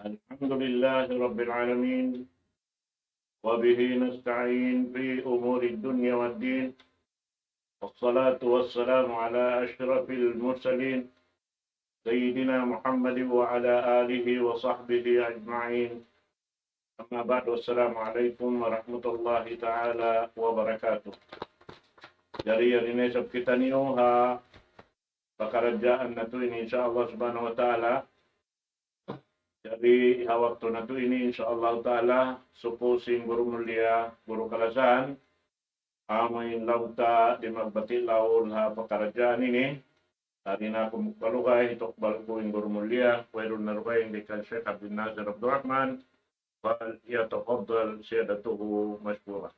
الحمد لله رب العالمين، وبه نستعين في أمور الدنيا والدين، والصلاة والسلام على أشرف المرسلين سيدنا محمد وعلى آله وصحبه أجمعين. أما بعد، والسلام عليكم ورحمة الله تعالى وبركاته. Jadi yang ini kita niuha pekerjaan natu ini insyaallah subhanahu wa ta'ala. Jadi waktu natu ini insyaallah ta'ala supusing guru mulia, guru kalasan amin lauta di magbati laul ha pekerjaan ini. Hari na kumkalugay itokbal ko yung guru mulia, wairun narway di kan Syekh Abdul Nazir Abdul Rahman, wal yataqaddal siyadatuhu mashkura.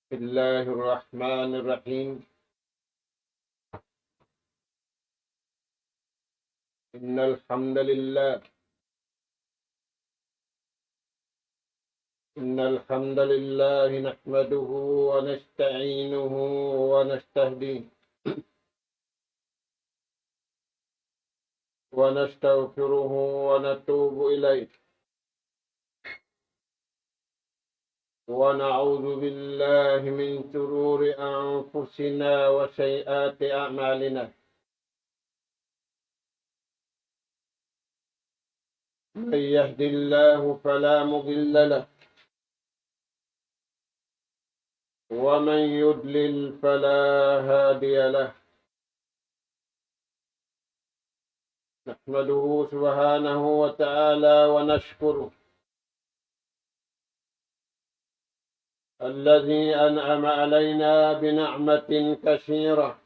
بسم الله الرحمن الرحيم. إن الحمد لله نحمده ونستعينه ونستهديه ونستغفره ونتوب إليه ونعوذ بالله من شرور أنفسنا وسيئات أعمالنا. من يهد الله فلا مضل له ومن يضلل فلا هادي له. نحمده سبحانه وتعالى ونشكره الذي أنعم علينا بنعمة كثيرة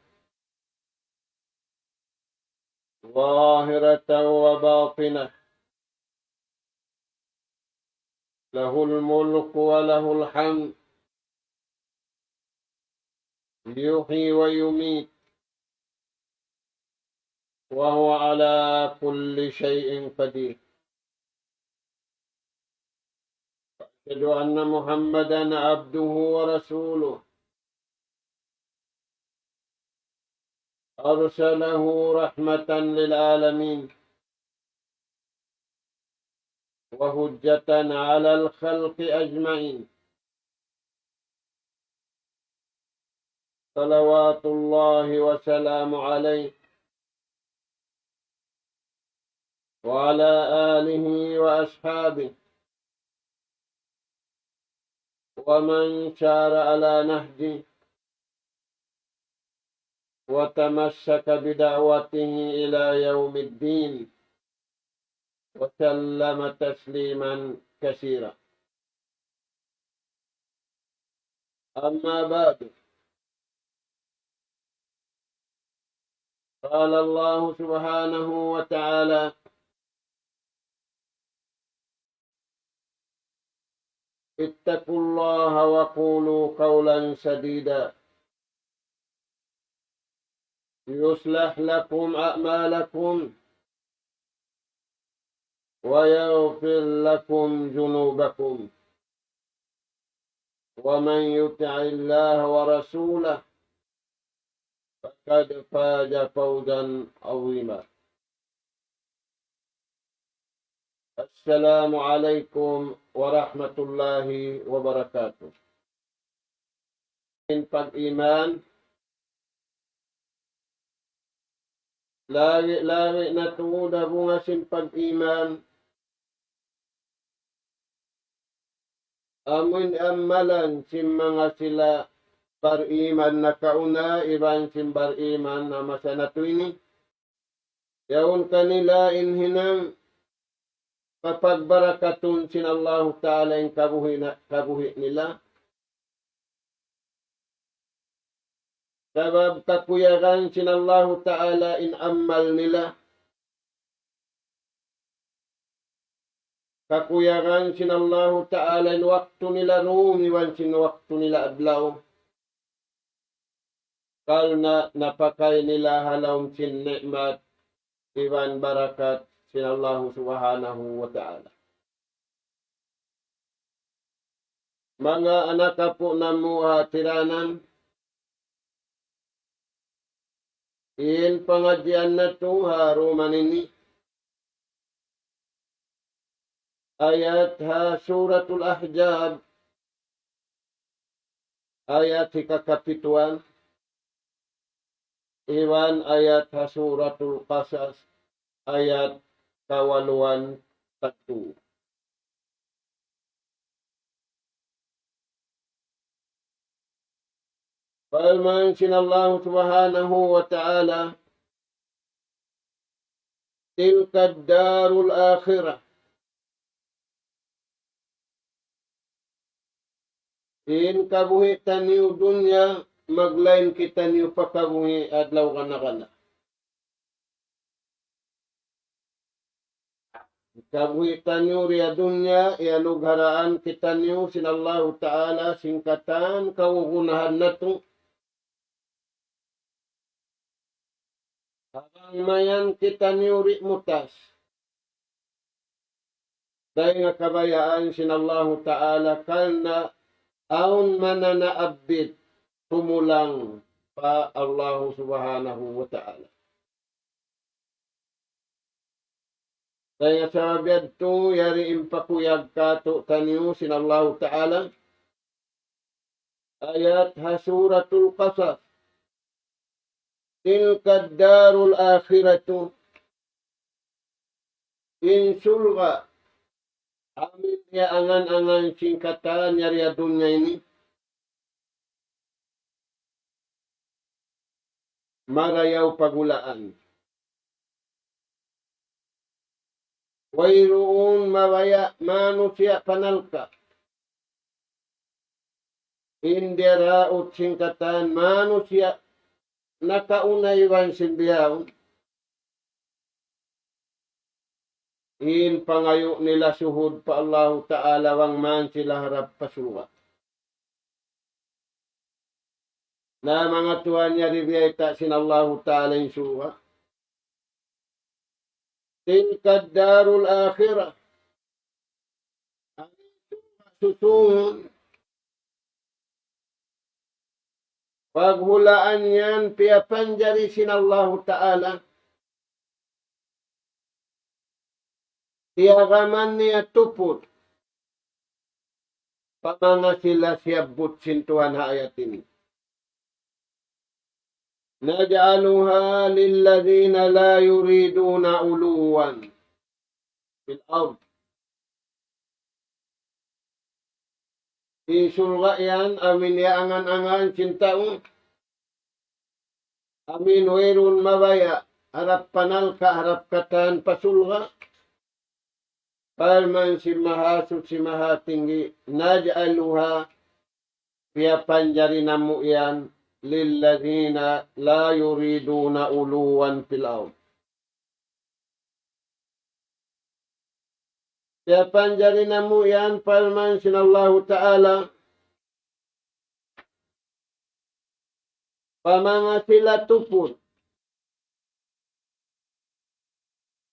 ظاهرة وباطنة، له الملك وله الحمد، يحيي ويميت وهو على كل شيء قدير. أشهد أن محمدا عبده ورسوله أرسله رحمة للعالمين وهجة على الخلق أجمعين، صلوات الله وسلام عليه وعلى آله وأصحابه ومن سار على نهجه وتمسك بدعوته إلى يوم الدين وسلم تسليما كثيرا. أما بعد، قال الله سبحانه وتعالى: اتقوا الله وقولوا قولا سديدا يصلح لكم أعمالكم ويغفر لكم ذنوبكم، ومن يطع الله ورسوله فقد فاز فوزا عظيما. السلام عليكم ورحمة الله وبركاته. Pag-iman, lagi na tuda bunga sin pag-iman, amun amalan sin mga sila bariman na kauna, iban sin bariman na masanatu ini, yaun kanila inhinang kapag barakatun sin Allah Ta'ala yung kabuhi nila. Sabab kakuyagan sin Allah Ta'ala in amal nila. Kakuyagan sin Allah Ta'ala in waktu nila rumiwan sin waktu nila adlaw. Kalna napakay nila halawm sin nikmat iwan barakat sin Allah Subhanahu wa Ta'ala. Mga anak po na muha tiranan, In pengajian na to haruman ini. Ayat ha suratul Ahzab. Ayat ikakapituan. Iwan ayat ha suratul Qasas. Ayat kawaluan satu. Firman Allah subhanahu wa ta'ala, tilka darul akhirah. In kabuhi taniw dunya, maglain kita niyo pakabuhi adlaw kana-kana. Kabuhi taniw riya dunya, ianugharaan kita niyo sinallahu ta'ala singkatan kaugunahan na to. Habang mayan kita niuri mutas. Dahil nga kabayaan sinallahu ta'ala kalna aun manana abid tumulang pa Allah subhanahu wa ta'ala. Dahil nga sa biyad to yari impakuyag kato taniyo sinallahu ta'ala. Ayat ha suratul Qasas. Tilka darul akhiratu insulga amin ya angan-angan singkatan nyari dunya ini marayaw pagulaan wairuun mawaya manusia panalka indiraut singkatan manusia nakaunaywan simbiyaw in pangayo nila suhud pa Allah Ta'ala wang man sila harap pasuwa na mga tuwan niya ribiyata sin Allah Ta'ala yung suwa tilka darul akhirah susunod paghulaan yan, piyapanjari sinallahu ta'ala. Tiyagaman niya tupot. Pamanga sila siyabot sintuhan ha ayat ini. Naj'aluha lilladhina la yuriduna uluwan fil ard. Isulga yan, amin ya angan-angan cintaun. Amin wairun mabaya, harap panal ka, harap katan pasulga. Palman si mahasud si mahatinggi, naj'aluha, piyapanjari namu yan, lilladhina la yuriduna uluwan fil ard. Piyapanjari namu yan, palman sinallahu ta'ala. Pamanga sila tupod.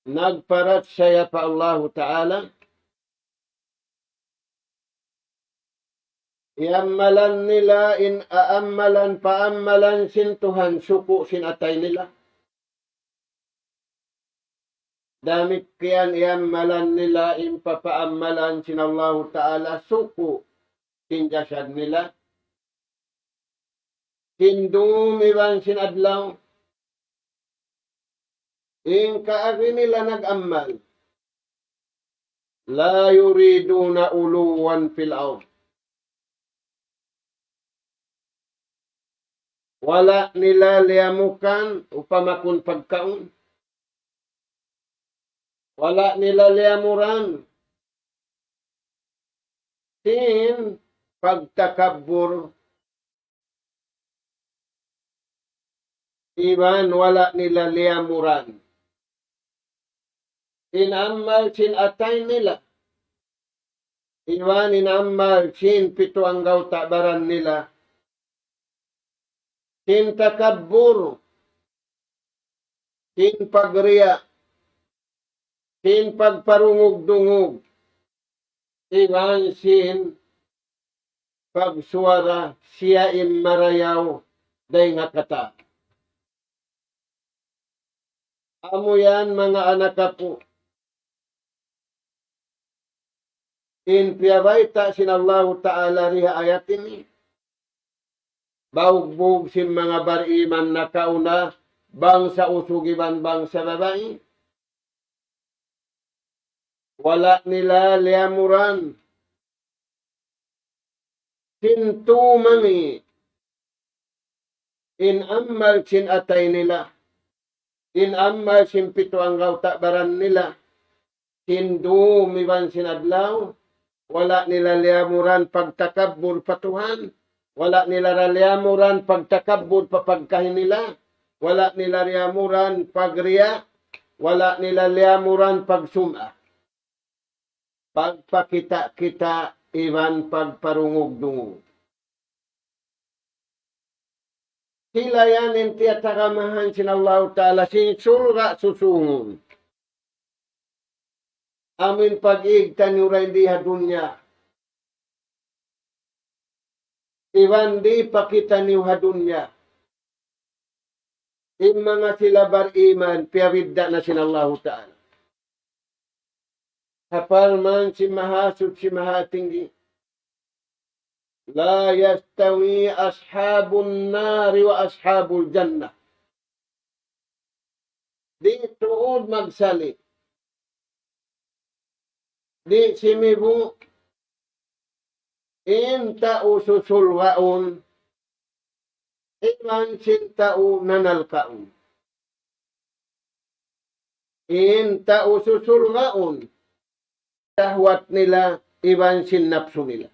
Nagparat saya pa Allah Ta'ala. Iammalan nila in aammalan paammalan sintuhan suku sinatay nila. Damit kiyan iammalan nila impapaammalan sinallahu ta'ala suku sinjasad nila. Sindum iwan sinadlaw. In kaagi nila nag-ammal. La yuriduna uluwan fil ard. Wala nila liamukan upamakun pagkaon. Wala nila liamuran. Sin pagtakabur. Iban wala nila liamuran. Inamal sin atay nila. Iwan inamal sin pito ang gautabaran nila. Sin takabur. Sin pagriya. Sin pagparungog-dungog. Iwan sin pagsuara siya marayaw day nga kata. Amo yan mga anak ko. In piyabayta sinallahu ta'ala riha ayat ini. Baugbog sin mga bariman na kauna, bangsa usugiban bangsa babae. Wala nila liamuran. Sintumani. In amal sin atay nila. In amal sin pito ang takbaran nila. Hindu miban sinadlaw. Wala nila liamuran pagtakabur patuhan. Wala nila liamuran pagtakabur papagkahin nila. Wala nila liamuran pagriya. Wala nila liamuran pagsuma. Pagpakita-kita iban pagparungog-dungog. Sila yan inti at takamahan sinallahu ta'ala sinsulga susungon. Amin pag-ig tanyura hindi hadunya. Iwan di pakita niyo hadunya. Mga sila bariman, piyawidda na sinallahu ta'ala. Hapal man si mahasud si mahatinggi. La yastawi ashabun nari wa ashabul jannah. Di tuod magsali. Di simibu inta'u susulwaun iman sinta'u nanalkaun. Inta'u susulwaun tahwat nila iban sinnapsu nila.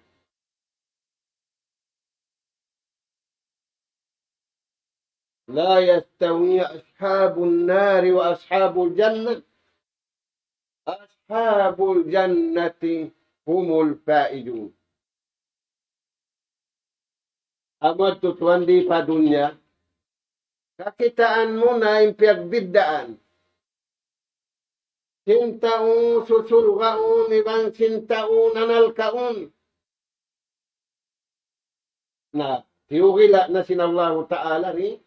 La yastawi ashabun nari wa ashabul jannah. Ashabul jannati humul faidun. Amad tutuan di pa dunya, kakitaan mo na yung piyagbiddaan. Sintaon susulgaon, ibang sintaon nanalkaon. Na, tiugila na sinallahu ta'ala rin.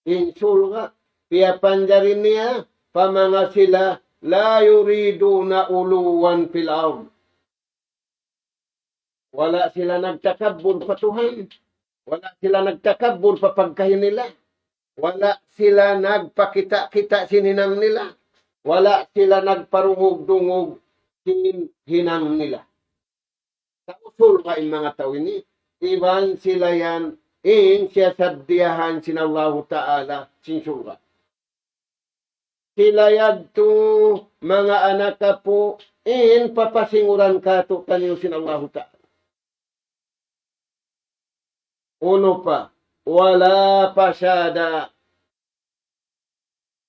Insulga, piyapanjarin niya, pamanga sila, la yuriduna uluwan fil ard. Wala sila nagtakabbur patuhan. Wala sila nagtakabbur papagkahin nila. Wala sila nagpakita-kita sininang nila. Wala sila nagparungog-dungog hinang nila. Sa usul ka mga tao ini, iban sila yan, siya saddiyahan sinallahu ta'ala sinsulga. Sila yadto mga anak ka po, papasinguran ka to kaniyo sinallahu ta'ala. Uno pa, wala pasyada.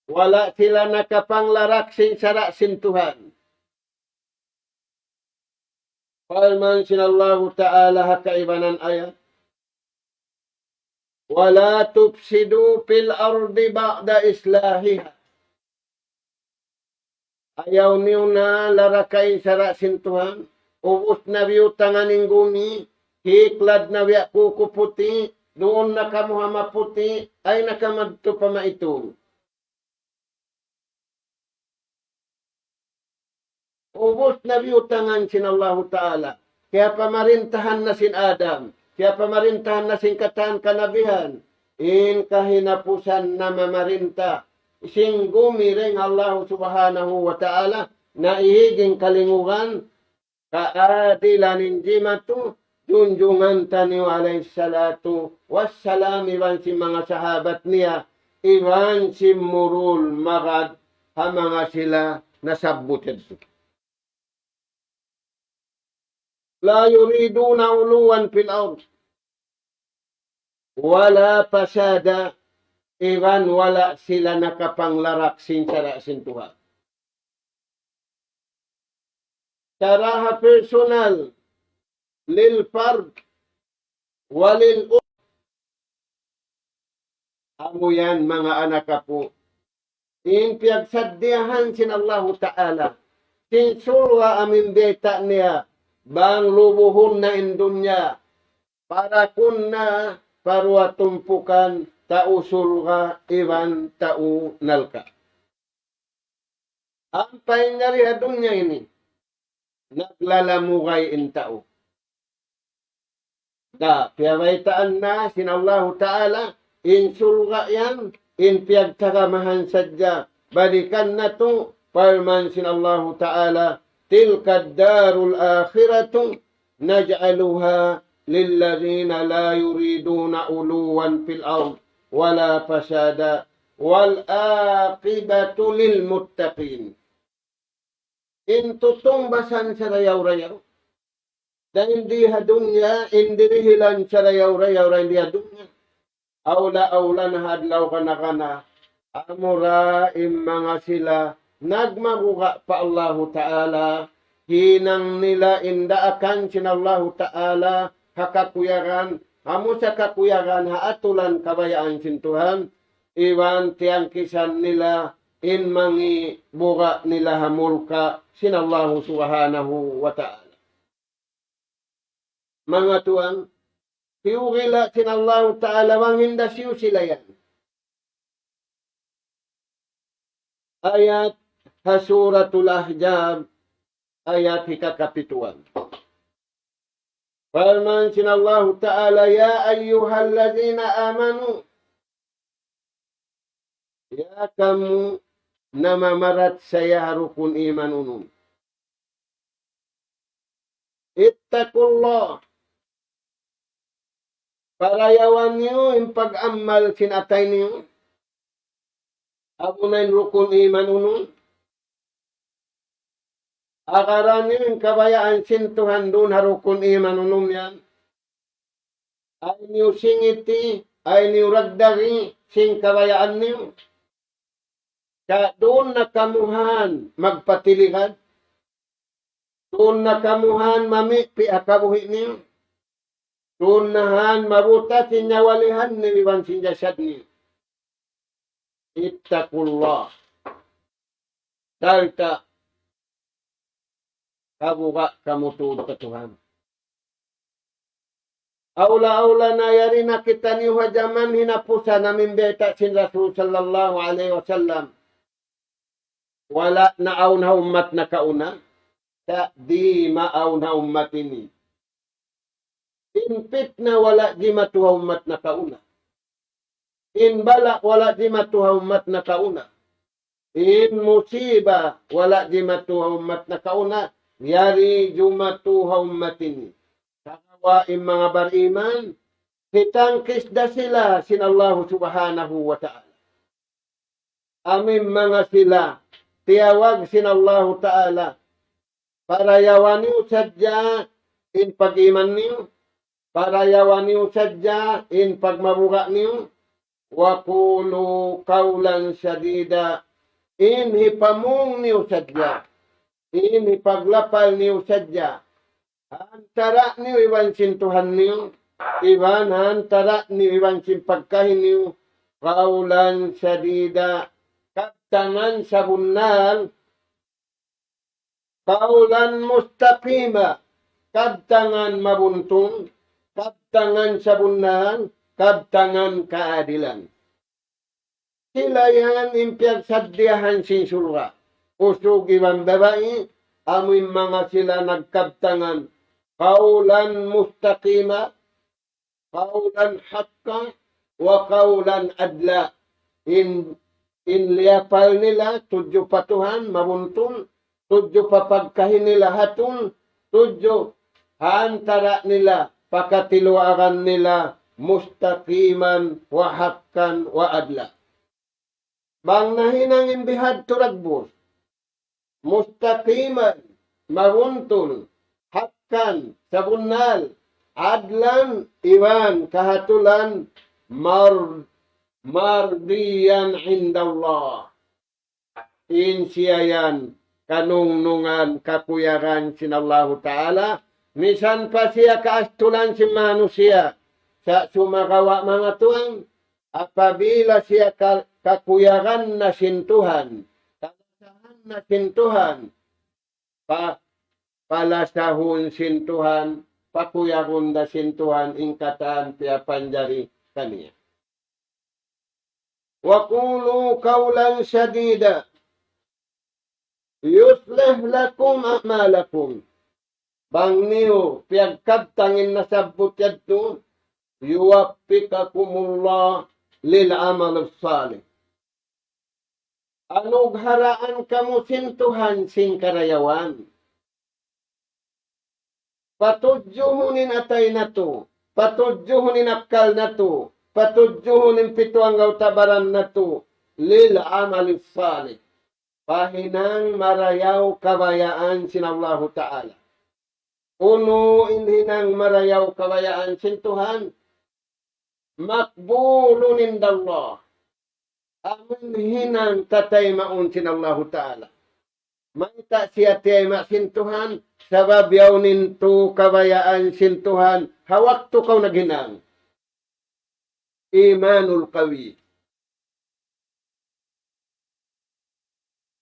Wala sila nakapanglarak sin Tuhan. Palman sinallahu ta'ala hakaibanan ayat. Wala tufsidu fil ardi ba'da islahiha. Ayaw niyo na larakay sara sin Tuhan. Ubus na biyo tanganing gumi. Hiklad na biya kukuputi. Doon na kamuhama puti. Ay nakamadto pa maitong. Ubus na biyutangan sinallahu ta'ala. Kaya pamarintahan na sin Adam. Kaya pamarintahan na sin katan kanabihan. Kahinapusan na mamarinta. Sing gumiring Allah subhanahu wa ta'ala. Na ihiging kalingugan. Kaadilanin jimatu. Junjungan taniyo alayhi salatu. Wassalam iwan si mga sahabat niya. Iwan si murul magad. Hamanga sila nasabutin. La yuriduna uluwan fil ard. Wala pasada. Iwan wala sila nakapanglarak sinsara sintuha. Saraha personal. Lil fard. Walil amo yan mga anak po. Piyagsaddiyahan sin Allah ta'ala. Sinsulwa amin beta niya. Bang lubuhon na indunya para kunna parwa tumpukan tausul ka iwan tau nalka. Ang paingari dunya ini, naglalamugay in tao. Piyawaitaan na sinallahu ta'ala, insulga yan, in piyagtaramahan sadya, balikan na to, parman sinallahu ta'ala, tilka darul akhiratu, naj'aluha lilladhina la yuriduna uluwan fil ard, wala fasada, wal aqibatu lil muttaqin. In tutumbasan sa rayaw-rayaw, dahil di hadunya, indirihilan sa rayaw-rayaw, hindi hadunya. Aula-aula na hadlaw kana-kana, amura mga sila, nagmaruga pa Allahu Ta'ala, hinang nila indaakan sinallahu Ta'ala, hakakuyaran, amo sa kakuyaran, haatulan kabayaan sintuhan, iwan tiyang kisan nila, in mangi buga nila hamulka, sinallahu subhanahu wa ta'ala. Mga tuang, hiugila sinallahu ta'ala, manghindasyo sila yan. Ayat Hasuratul Ahzab, ayat ikakapituan. Firman sinallahu ta'ala, ya ayyuhalladzina amanu, ya kamu namamarat saya rukun iman unum. Ittaqullah. Parayawan niyo yung pag-amal sinatay niyo. Abo na yung rukun iman unum. Akaran niyo yung kabayaan sintuhan doon harukun iman unum yan. Ay niyo singiti, ay niyo ragdari, sing kabayaan niyo. Kaya doon na kamuhan magpatilihan. Doon na kamuhan mamipi akabuhi niyo. Doon nahan mabuta sinyawalihan ni iwan sinjasad niyo. Ittaqullah. Dalta kabuka kamutud ka Tuhan. Aula-aula na yari na kita niyo hajaman hinapusa namin beta sin Rasul sallallahu alaihi wasallam. Wala na aw na umat na kauna. Sa di maaw na umat ini. In fitna wala di matuha umat na kauna. In bala wala di matuha umat na kauna. In musiba wala di matuha umat na kauna. Yari jumatuha umat ini. Kakawain mga bariman, hitangkis da sila sinallahu subhanahu wa ta'ala. Amin mga sila, tiyawag sinallahu ta'ala. Parayawan niyo sadya in pag-iman niyo. Parayawan niyo sadya in pagmabuga niyo. Wa qulu qawlan sadida in hipamung niyo sadya. In hipaglapal niyo sadya. Antara niyo iwan sintuhan niyo. Iwan antara niyo iwan simpagkahin niyo. Qawlan sadida. Kaptangan sa bunal. Qawlan mustaqima. Kaptangan mabuntong. Kaptangan sa bunal. Kaptangan kaadilan. Sila yan impyag sadyahan sinsulra. Usog ibang babae, amin mga sila nagkabtangan. Qawlan mustaqima, qawlan hakka, wa qawlan adla. In liyapal nila, tudyo patuhan, mabuntun, tudyo papagkahin nila hatun, tudyo hantara nila, pakatiluaran nila, mustaqiman, wa hakkan, wa adla. Bang nahinang imbihad turagbos, mustaqiman, mabuntun, hakkan, sabunal, adlan, iwan, kahatulan, mardiyan indallah. Insiyayan, kanungnungan, kakuyaran sinallahu ta'ala, misan pa siya kaastulan si manusia, sa sumagawa mga tuang, apabila siya kakuyaran na sintuhan, kalasahan na sintuhan, palasahun sintuhan, pakuyaron na sintuhan, ingkatan piya panjari kaniya. Wa qulu qawlan sadida. yuslih lakum a'malakum. Bang niyo, piyagkabtangin na sabot yadto, yuwaffikakumullah lil amal salih. Anong haraan kamo sintuhan sing karayawan? Patudjuhunin atay na to, patudjuhunin akal na to, patudjuhunin pituanggaw tabaran na to, lil amal salih. Pahinang marayaw kabayaan sinallahu ta'ala. Uno inhinang marayaw kabayaan sintuhan, makbulun indallah. Amin hinang tatay maun sinallahu ta'ala. Maita siya tiyay masintuhan, sabab yaw ninto kabayaan sintuhan, hawak to kaw naghinang. Imanul qawi.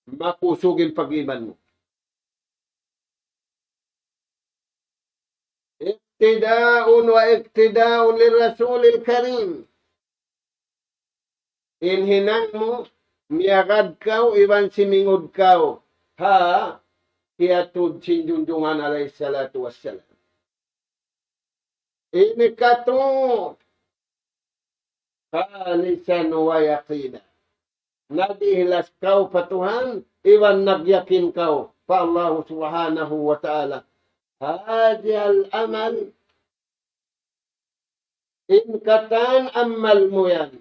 Makusugin pag-iman mo. Iktida'un wa iktida'un lirasulil karim. Inhinang mo, miyagad kaw, iwan simingod kaw. Ha, hiyatud sinjunjungan alayhi salatu wassalam. Ini kato, halisan wa yaqina. Nagihlas kau patuhan, iwan nagyakin kau pa Allah subhanahu wa ta'ala. Hadiyal amal, inkatan amal mo yan,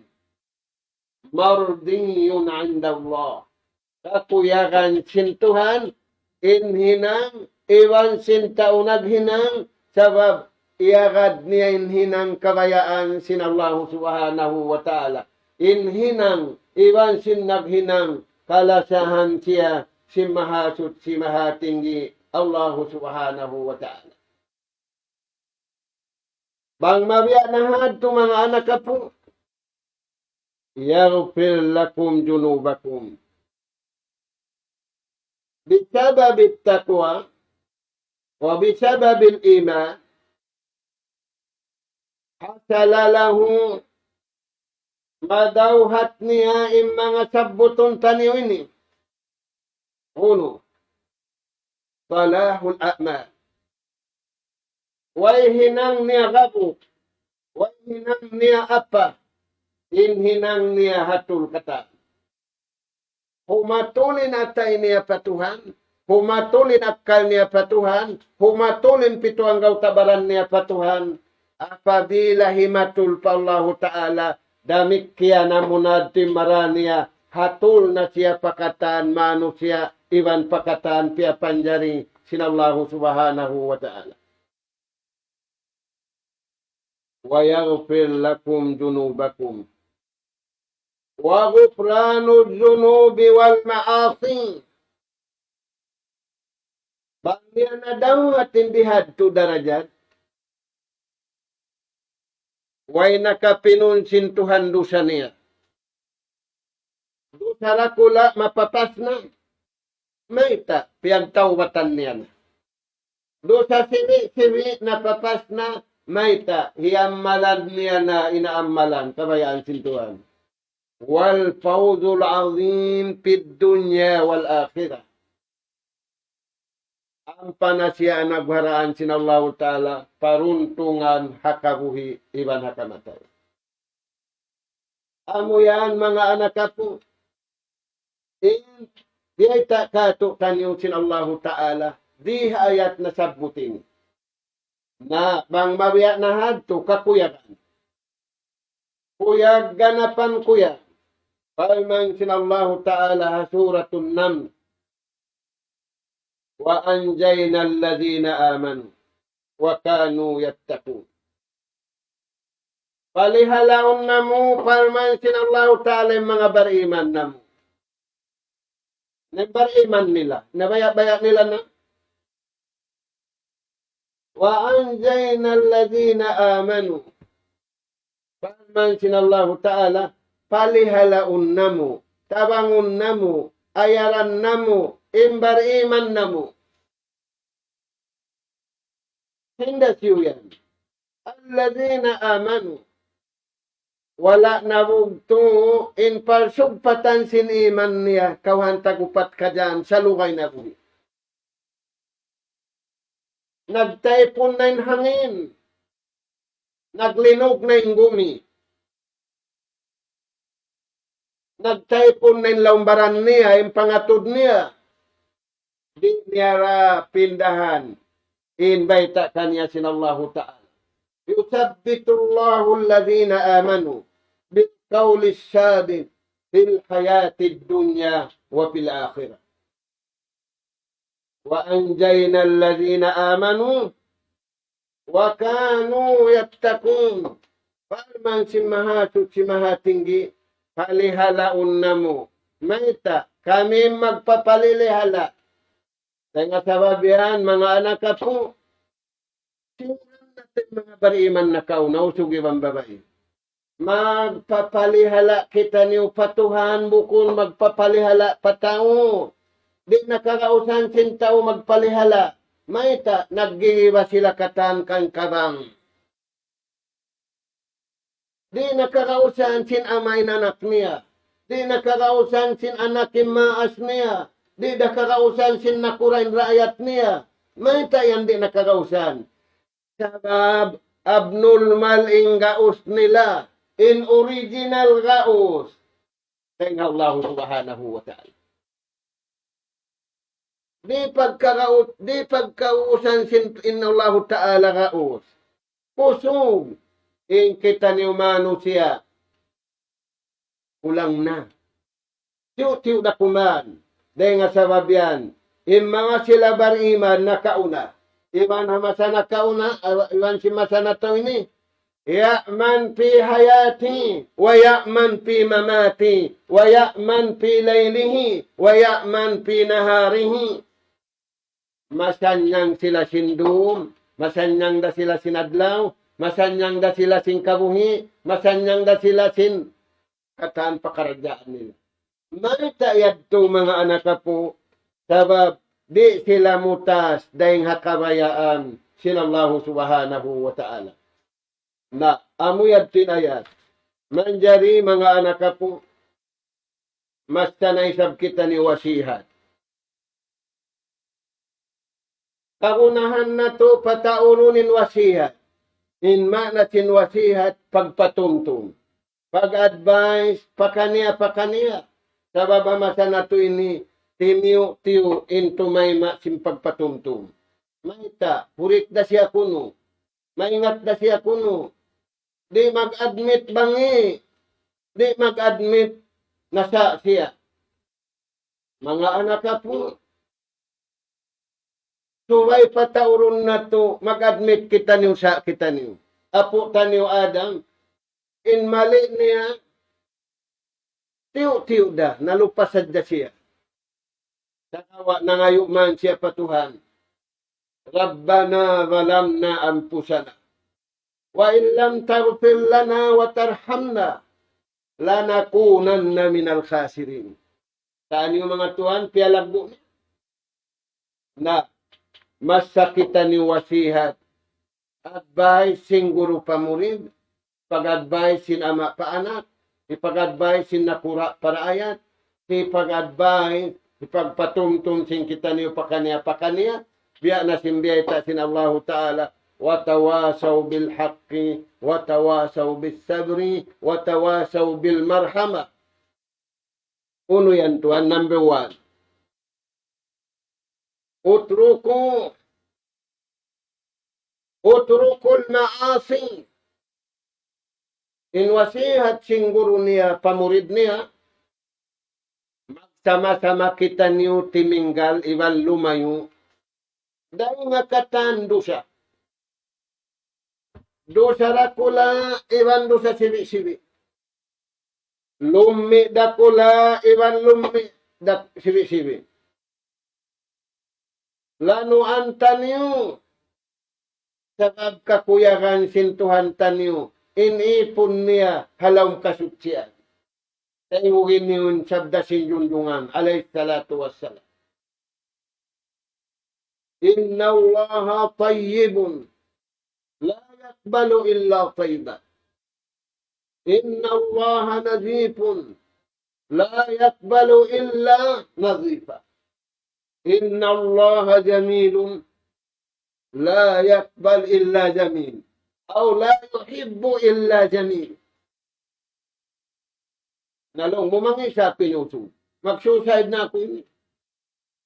mardiyun inda Allah. Kakuyakan sintuhan, inhinang, iwan sintaw naghinang, sabab iagad niya inhinang kabayaan sin Allah subhanahu wa ta'ala. Inhinang, iwan sin naghinang, kalasahan siya, si mahasut, si mahatinggi, Allah subhanahu wa ta'ala. Bang mabiya na hadto mga anak kapo, yaghfir lakum junubakum. بسبب التقوى وبسبب الإيمان حصل له madauhat niya yung mga sabutong taniw ini. Uno, salahul a'mal. Way hinang niya gabuk, way hinang niya apa, hinang niya hatul kata. Humatulin atay niya patuhan, humatulin akal niya patuhan, humatulin pituanggaw tabaran niya patuhan, apabila himatul pa Allah Ta'ala, damik kaya namunad timaraniya, hatul na siya pakatan, manusia, iwan pakatan, pia panjari, sinallahu subhanahu wa ta'ala. Wa yaghfir lakum junubakum. Wa ghufranu dzunubi wal ma'asi. Bangnya na daw atin bihad tu darajat. Way nakapinunsin Tuhan dosa niya. Dosa rakula mapapas na. May ta, piyagtawatan niya na. Dosa siwi napapas na. May ta, hiamalan niya na inaamalan. Kabayaan sin Tuhan. Wal fawzul azim fid dunya wal akhirah. Ang panasya nagharaan sin Allah Ta'ala paruntungan hakabuhi iban hakamatay. Amo yan mga anak ako. Di ay kato kanyo sin Allah Ta'ala. Di ayat na sabutin. Na bang mabiya na hadto kakuyagan. Kuyag ganapan kuyag. Palman sin Allah Ta'ala suratun Naml. وأنجينا الذين آمنوا وكانوا يتقون. Palihalaon na mo, palmansin Allah Ta'ala yung mga bariman na mo. Nagbariman nila. Nabaya-baya nila na. وأنجينا الذين آمنوا. Palmansin Allah Ta'ala, palihalaon na mo, tabangon na mo, ayaran na mo, imbariman na mo. Hindas yun yan. Alladhina amanu. wala na bugto in parsugpatan sin iman niya kawan tagupat ka dyan sa lugay na gumi. Nagtaipon na yung hangin. Naglinog na yung gumi. Nagtaipon na yung laumbaran niya, yung pangatod niya. Di niya ra pindahan. Inbaita kanya sinallahu ta'ala. Yusabbitu Allahu alladhina amanu bilqawli sabit fil hayati dunya wa fil akhirah. Wa anjayna alladhina amanu wa kanu yattaqun. Palman simaha tinggi palihalaun namo. Maita, kami magpapalihala. Kaya sababihan, mga anak ka po, sinunan natin mga bariman na kaunaw, sugibang babae. Magpapalihala kita niyo patuhan, bukon magpapalihala patao. Di nakarausan sin tao magpalihala. Maita, naggigiba sila katan kang kabang. Di nakarausan sin amay nanak niya. Di nakarausan sin anak maas niya. Di nakarausan sin nakurain rakyat niya. Maita yan di nakarausan. Sabab abnormal ing gaus nila. In original gaus. Tengah Allah subhanahu wa ta'ala. Di pagkausan sin inna Allah ta'ala gaus. Pusog. In kita ni manusia. Kulang na. Tiyo-tiyo na kuman. Dahil nga sabab yan, yung mga sila bariman na kauna, iban hamasa na kauna, iban si masa na to ini, ya'man fi hayati, wa ya'man fi mamati, wa ya'man fi laylihi, wa ya'man fi naharihi. Masanyang sila sindum, masanyang da sila sinadlaw, masanyang da sila sin kabuhi, masanyang da sila sin kataan pakaradyaan nila. Marita yadto mga anak po, sabab di sila mutas dahil hakabayaan sinallahu subhanahu wa ta'ala. Na amuyad tinayat, manjari mga anak po, mas tanaysab kita ni wasihat. Kaunahan na to pataununin wasihat. Inma na sin wasihat pagpatumtum. Pag-advise, pakaniya. Sabab masa na to ini, timiyo into may simpagpatumtum. Maita, purik da siya kuno. Maingat da siya kuno. Di mag-admit bangi. Di mag-admit nasa siya. Mga anak po, suway patauron na to, mag-admit kita niyo sa kita niyo. Apo taniyo Adam, in mali niya, tiyo-tiyo da, nalupasad da siya. Takawa na ngayon man siya patuhan. Rabbana zalamna anfusana. Wa illam taghfir lana wa tarhamna, lanakunanna minal khasirin. Saan yung mga tuhan, piyalagbo na masakitan ni wasihat. Advice sing guru pamurid, pag-advice sin ama paanak, ipag-advise sin nakura para ayat, ipag-advise, ipagpatumtum sin kita niyo pakaniya, biya na simbiyay ta sin Allah Ta'ala, watawasaw bil haqqi, watawasaw bis sabri, watawasaw bil marhama. Uno yan tuan, number 1. Utrukul ma'asi. In wasihat sing guru niya, pamurid niya, magsama-sama kita niyo timinggal, iwan lumayo, dahil nga katan dosa. Dosa rakula, iwan dosa sibi-sibi. Lumi dakula, iwan lumi dak sibi-sibi. Lanuan taniyo, sabab kakuyakan sintuhan taniyo, inipon niya halawang kasutsian. Tayugin niyon sabda sinjundungan, alayhi salatu wassalam. Inna Allaha tayyibun, la yakbalu illa tayyiban. Inna Allah nazifun la yakbalu illa nazifa. Inna Allah jamilun la yakbal illa jamil. Aw la yuhibbu illa jamil. Nalong mumangi sa pinuso. Mag-suicide na ako ini.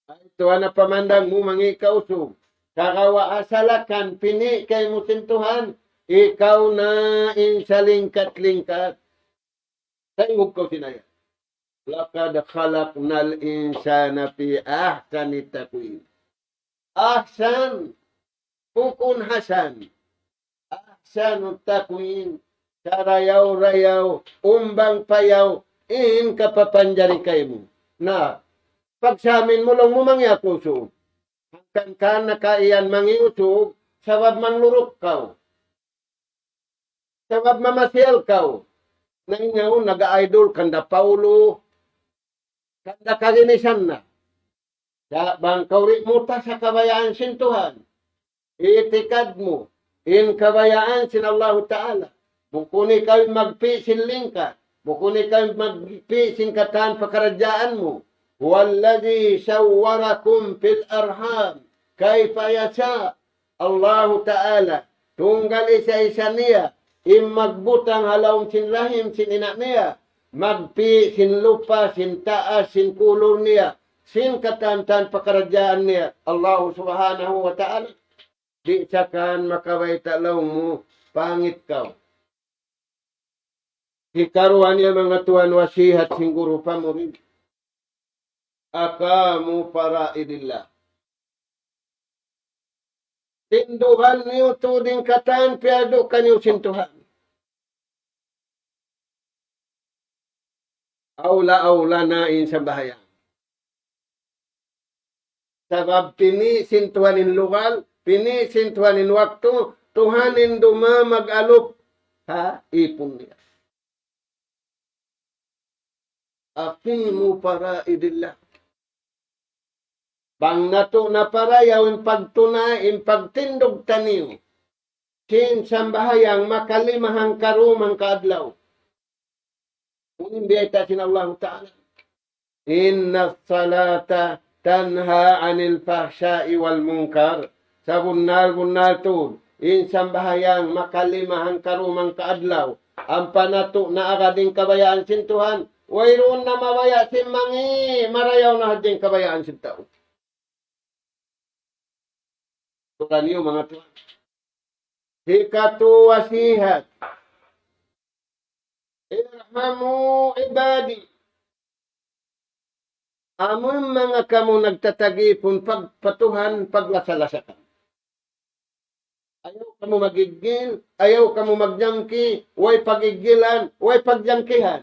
Ay, tuwa na pamandang mumangi kausog. Kakawa asalakan, pini kay mo sintuhan. Ikaw na insalingkat-lingkat. Saingog ko sinaya. Lakad khalaqnal insana fi ahsani taqwim. Ahsan, pukun hasan. Ahsanu taqwim. Sarayaw-rayaw, umbang payaw, in kapapanjari kayo mo. Na, pagsamin mo lang mo mangyakusog. Hanggang ka nakaiyan mangiusog, sabab manlurok ka. Sabab mamasyal ka. Nangaw, nag-idol, kanda Paulo, kanda karinisan na. Sa bangkawri mo ta sa kabayaan sintuhan. Itikad mo, in kabayaan sin Allah Ta'ala. Bukuni kayo magpisin lingka. Bukuni kayo magpisin katan pakaradyaan mo. Walladhi sawwarakum fil arham. Kayfa yasha. Allah Ta'ala. Tunggal isa-isa niya. Magbutang halawang sin rahim sin ina niya. Magpi sin lupa, sin taas, sin kulor niya. Sin katan pakaradyaan niya. Allah Subhanahu wa Ta'ala. Di sakan makaway talaw mo. Pangit ka. Ikaruan niya mga tuan wasihat singguro pa mo rin. Akamu para idillah. Tinduhan niyo tuding katan, piado kanyo sintuhan. Aula-aula na sa bahayang. Sabab pini sintuhanin lugal, pini sintuhanin waktu, tuhanin duma mag-alok. Ha? Ipon niya. Aqimu para idillah. Bang nato na para yung pagtuna, yung pagtindog taniyo. Sin sambahayang makalimahang karumang kaadlaw. Unin biyayta sin Allah Ta'ala. Inna salata tanha anil fahsya'i wal munkar. Sa bunal to. In sambahayang makalimahang karumang kaadlaw. Ang panato na agading kabayaan sintuhan. Wayroon na mawaya si mangi, marayaw na hading kabayaan si tao. Tukan niyo mga tuwan. Hikatu wasihat. Irhamu ibadi. Amon mga kamu nagtatagipon pagpatuhan paglasalasakan. Ayaw kamu magigil, ayaw kamu magyangki, way pagigilan, way pagyangkihan.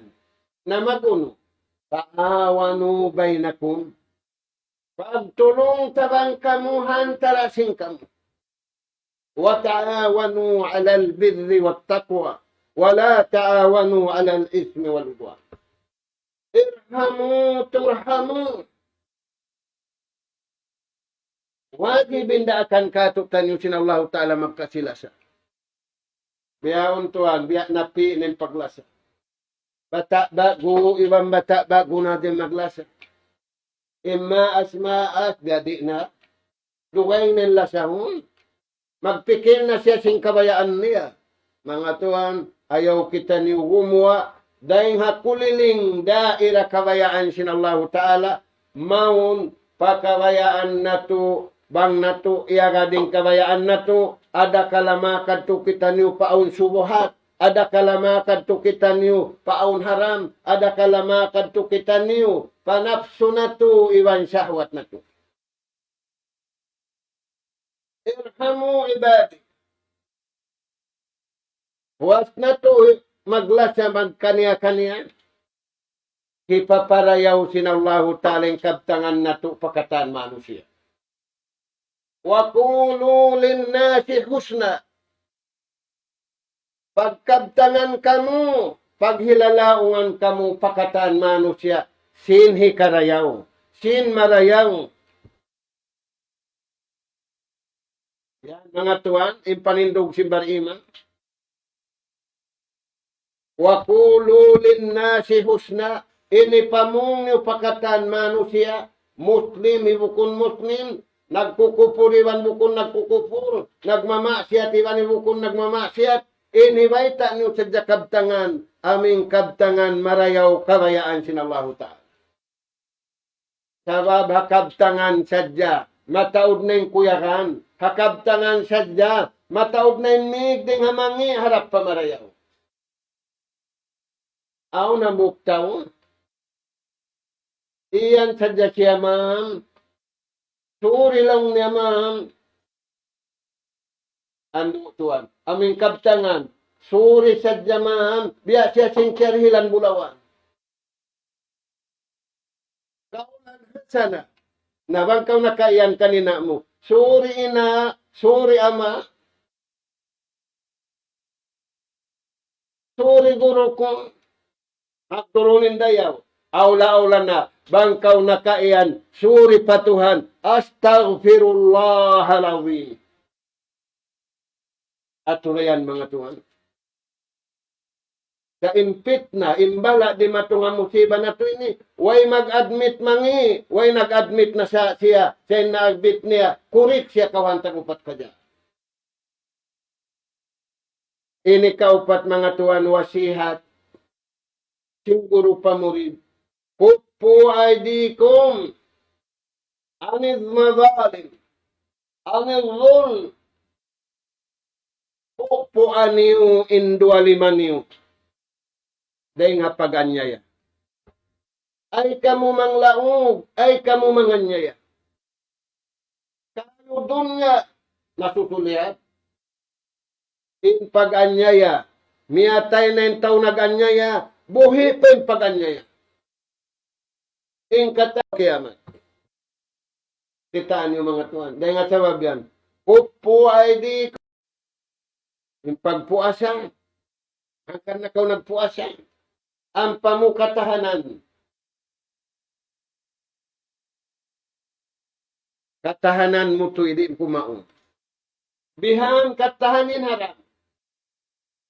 Na maguno, taawanu bainakum, pagtulong tabang kamuhan tarasin kamu, wa taawanu alal birri wat taqwa, wa la taawanu alal ismi wal udwan. Irhamu turhamu. Wajibin da akan katutan yung sinallahu ta'ala magkasilasa. Biyaon tuan, biya napi ng paglasa. Bata bago, ibang bata bago natin maglasa. Imaas gadi na. Duway nila sahon. Magpikil na siya sing kabayaan niya. Mga tuan, ayaw kita ni gumuwa. Dahil hakuliling daira kabayaan sinallahu ta'ala. Maun pakabayaan na to. Bang na to, iyagading kabayaan na to. Ada kalamakan to kita niyo paun subuhat. Ada kalamakan to kita niyo paun haram. Ada kalamakan to kita niyo panapso na to iwan syahwat na to. Irhamu ibadi. Was na to maglasa magkaniya-kaniya. Kipaparayaw sinallahu taling kabtangan na to pakataan manusia. Wa qulu linnasi husna. Pagkabtangan kamu, paghilalaungan kamu pakataan manusia, sin hikarayaw, sin marayaw. Yan, mga tuwan, impanindog si bariman. Wa qulu linnasi husna. Ini pamungyo pakatan manusia. Muslim, ibukun muslim. Nagkukupur, iwan bukun nagkukupur. Nagmamaksiat, iwan ibukun nagmamaksiat. Ini baita nyo sadya kabtangan. Aming kabtangan marayaw kabayaan sinallahu ta'ala. Sabab hakabtangan sadya. Mataod na yung kuyakan. Hakabtangan sadya. Mataod na yung migding hamangi. Harap pamarayaw. Aw na buktaw. Iyan sadya siya, ma'am. Suri lang niya, ma'am. Ano tuwan? Aming kabtangan. Suri sadya, ma'am. Biya siya sincere bulawan. Kaulan sana. Nabangkaw na kaiyan kanina mo. Suri ina. Suri ama. Suri guru ko. Hakturunin dayaw. Aula-aula na. Bangkaw na kaiyan. Suri patuhan. Astaghfirullahalazim. At tulayan mga tuhan. Sa impit na, imbala di matunga musiba na to ini. Way mag-admit mangi. Way nag-admit na siya. Siya nag-admit niya. Kurik siya kawantag upat ka dyan. Ini kaupat mga tuhan wasihat. Siguro pamurid. Kupu aydikum. Anid mazalim. Anid dhul. Kupu aniu indualimaniu. Dahil nga pag-anyaya. Ay kamu manglaog, ay kamu manganyaya. Kayo doon nga nasusuliat. In pag-anyaya, miyatay na yung taon nag-anyaya, buhi pa yung pag-anyaya. In katakiyaman. Kitaan yung mga tuwan. Dahil nga sabab yan, upo ay di ko. Yung pagpuasan, ang kanakaw nagpuasan. Ang pamukatahanan. Katahanan mo to hindi kumaon. Bihan katahanin haram.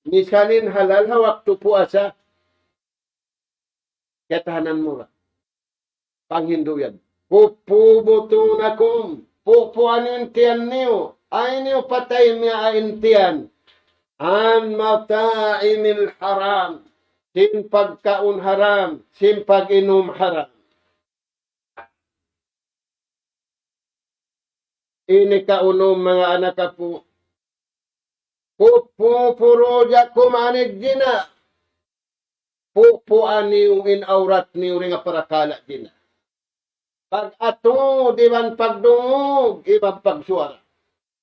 Misalin halal hawak to puasa. Katahanan mo ra. Panghinduyan. Pupubutunakum. Pupuanin tiyan niyo. Ay niyo patay miya aintiyan. An mata'imil haram. Sin pagkaon haram, sin pag-inom haram. Ini kaunom mga anak po. Pupuroja kumanig dina. Pupuan niyo in aurat niyo rin parakala dina. Pag ato, diban pagdungog, ibang pagsuara.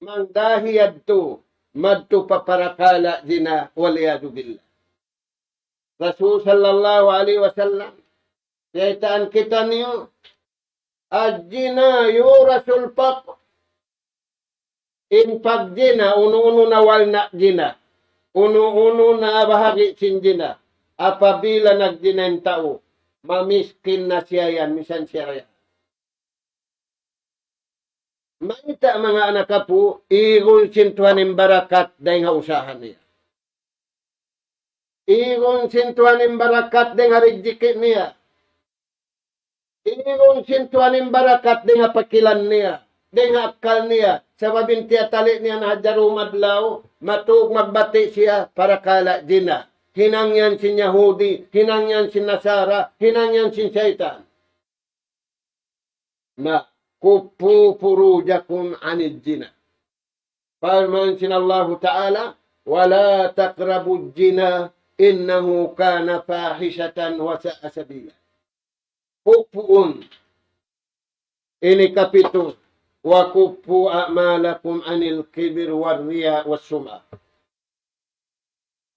Mangdahiyad to, madto paparakala dina, waliyadu billah. Rasul sallallahu alaihi wasallam. Kaitaan kita niyo. Ajina yurasul pak. In pagjina, uno-uno na walna jina. Uno-uno na bahagi sin jina. Apabila nagdina yung tao, mamiskin na siya yan, misan siya yan. Maita mga anak po, igon sintuan ng barakat dahil nga usahan niya. Igon sintuan ng barakat dahil nga rijikit niya. Igon sintuan ng barakat dahil nga pakilan niya. Dahil nga akal niya. Sa babintiya tali niya na hajarum adlaw, matug magbati siya para kala dina. Hinangyan si Yahudi, hinangyan si Nasara, hinangyan si Satan. Na kupupurujakum anid jina. Firman sinallahu ta'ala, wala taqrabud jina innahu kana fahishatan wa sa'a sabila. Pupuun. Ini kapito. Wa kupu a'malakum anil kibir war riya was sum'a.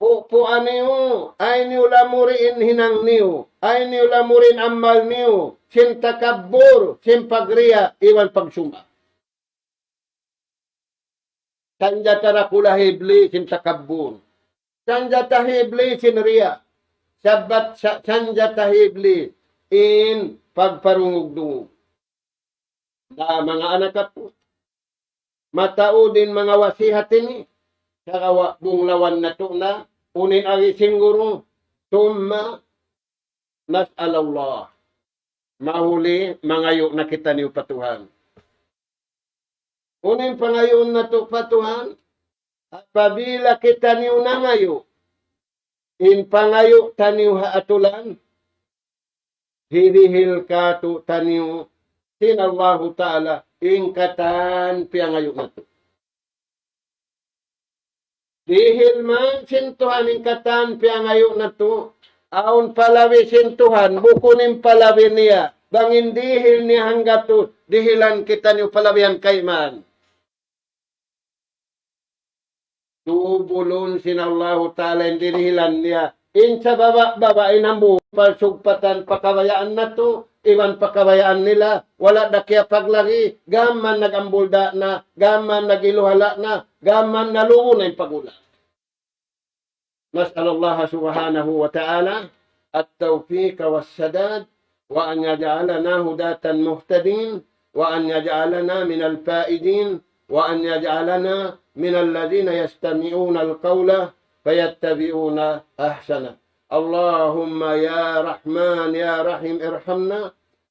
Pupuan niyo. Ay niyo lamurin hinang niyo. Ay niyo lamurin amal niyo. Sin takabur, sin pagriya, iwan pagsum'a. Sanja tarakula hibli, sin takabur. Sanja tahibli, sin riya. Sabat sanja tahibli, in pagparungog-dungog. Na mga anak po, matao din mga wasihat ini. Sa bunglawan na to na, unin ari singguro, thumma nas'al Allah. Mahuli, mangayo na kita niyo patuhan. Unin pangayon na to patuhan, apabila kita niyo nangayo, in pangayo taniyo haatulan, hirihil ka to taniyo, sinallahu ta'ala, in katan piangayo na to. Dihil man sintuhan in katan piangayo na to, aon palawi sintuhan, bukunin palawi niya, bangin dihil ni hanggat to, dihilan kita niyo palawian kaiman. Tubulun sinallahu ta'ala yung dinihilan niya. Insa baba inambu, pasugpatan pakawayaan na to, iwan pakawayaan nila, wala na kaya paglari, gaman nagambulda na, gaman nagiluhala na, gaman naluo na yung pagula. Nas'alallah subhanahu wa ta'ala at-tawfiq was-sadad wa an yaj'alana hudatan muhtadin wa an yaj'alana min al-fa'idin wa an yaj'alana من الذين يستمعون القول فيتبعون أحسنه. اللهم يا رحمن يا رحيم ارحمنا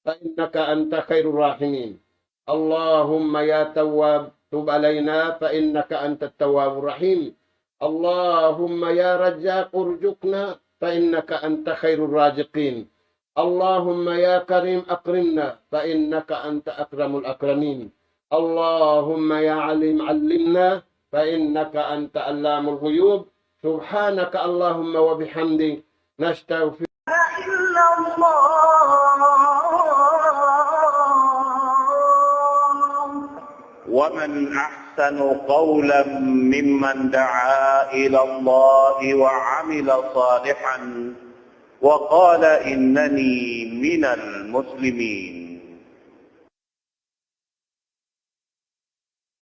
فإنك أنت خير الراحمين. اللهم يا تواب تب علينا فإنك أنت التواب الرحيم. اللهم يا رزاق ارزقنا فإنك أنت خير الرازقين. اللهم يا كريم أكرمنا فإنك أنت أكرم الأكرمين. اللهم يا عليم علمنا فإنك أنت علام الغيوب. سبحانك اللهم وبحمدك نستغفر إلا الله. ومن أحسن قولا ممن دعا إلى الله وعمل صالحا وقال إنني من المسلمين.